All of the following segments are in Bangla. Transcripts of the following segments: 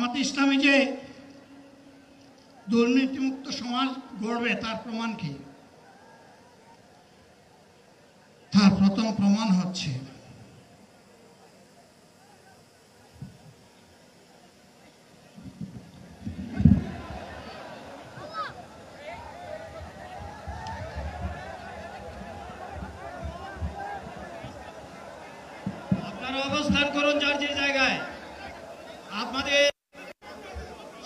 জামাতে ইসলামী যে দুর্নীতিমুক্ত সমাজ গড়বে তার প্রমাণ কি? তার প্রথম প্রমাণ হচ্ছে আপনারা অবস্থান করুন যার যে জায়গায়। আপনাদের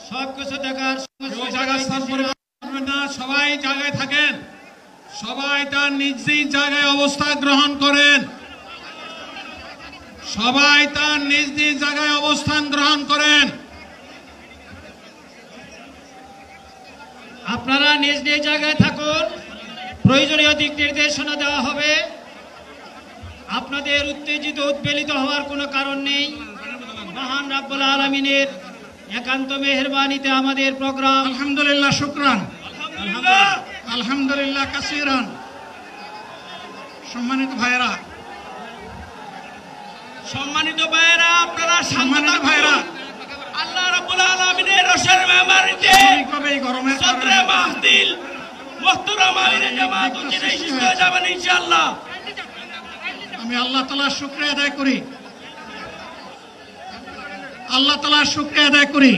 সবকিছু দেখার সবাই জায়গায় থাকেন, সবাই তার নিজ নিজ জায়গায় অবস্থান গ্রহণ করেন, সবাই তার নিজ নিজ জায়গায় অবস্থান গ্রহণ করেন। আপনারা নিজ নিজ জায়গায় থাকুন, প্রয়োজনীয় দিক নির্দেশনা দেওয়া হবে। আপনাদের উত্তেজিত উদ্বেলিত হওয়ার কোনো কারণ নেই। মহান রাব্বুল আলামিনের একান্ত মেহেরবানিতে আমাদের প্রোগ্রাম আলহামদুলিল্লাহ, শুকরান, আলহামদুলিল্লাহ কাসিরান। সম্মানিত ভাইরা, আপনারা সম্মানিত ভাইরা, আল্লাহ রাব্বুল আলামিনের রসের মেহমানিতে এই গরমের সদরে মাহফিল মুহতারাম আমিরে জামাত উচিত সুস্থ হয়ে যাবেন ইনশাআল্লাহ। আমি আল্লাহ তাআলার শুকরিয়া আদায় করি, আল্লাহ তাআলার শুকরিয়া আদায় করি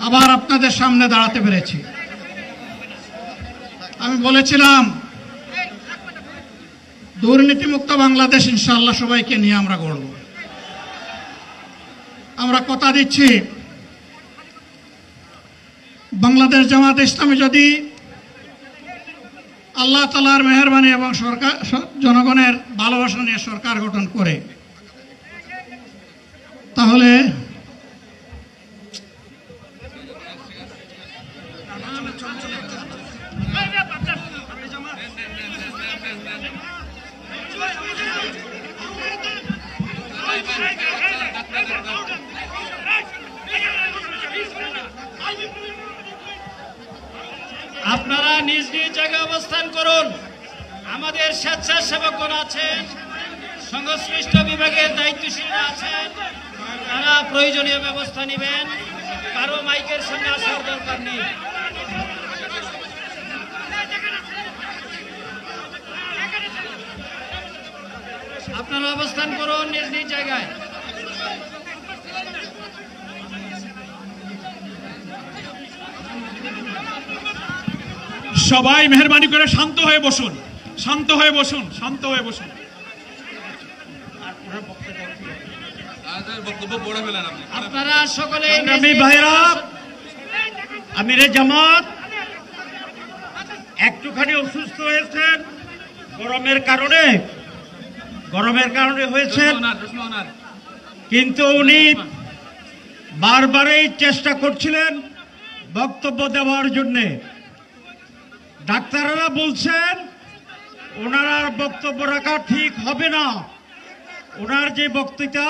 আবার আপনাদের সামনে দাঁড়াতে পেরেছি। আমি বলেছিলাম দুর্নীতিমুক্ত বাংলাদেশ ইনশাআল্লাহ সবাইকে নিয়ে আমরা গড়ব। আমরা কথা দিচ্ছি, বাংলাদেশ জামাত ইসলামী যদি আল্লাহ তাআলার মেহেরবানি এবং সরকার জনগণের ভালোবাসা নিয়ে সরকার গঠন করে, তাহলে আপনারা নিজ নিজ জায়গায় অবস্থান করুন। আমাদের স্বেচ্ছাসেবকগণ আছেন, সংশ্লিষ্ট বিভাগের দায়িত্বশীলরা আছেন, তারা প্রয়োজনীয় ব্যবস্থা নেবেন। কারো মাইকের সামনে আসার দরকার নেই। আপনারা অবস্থান করুন নিজ নিজ জায়গায়। সবাই মেহেরবানি করে শান্ত হয়ে বসুন, শান্ত হয়ে বসুন, শান্ত হয়ে বসুন। আপনারা সকলে ভাইরা, আমিরে জামাত একটুখানি অসুস্থ হয়েছেন গরমের কারণে হয়েছেন, কিন্তু উনি বারবারই চেষ্টা করছিলেন বক্তব্য দেওয়ার জন্যে। ডাক্তাররা বলছেন ওনার বক্তব্য রাখা ঠিক হবে না। ওনার যে বক্তৃতা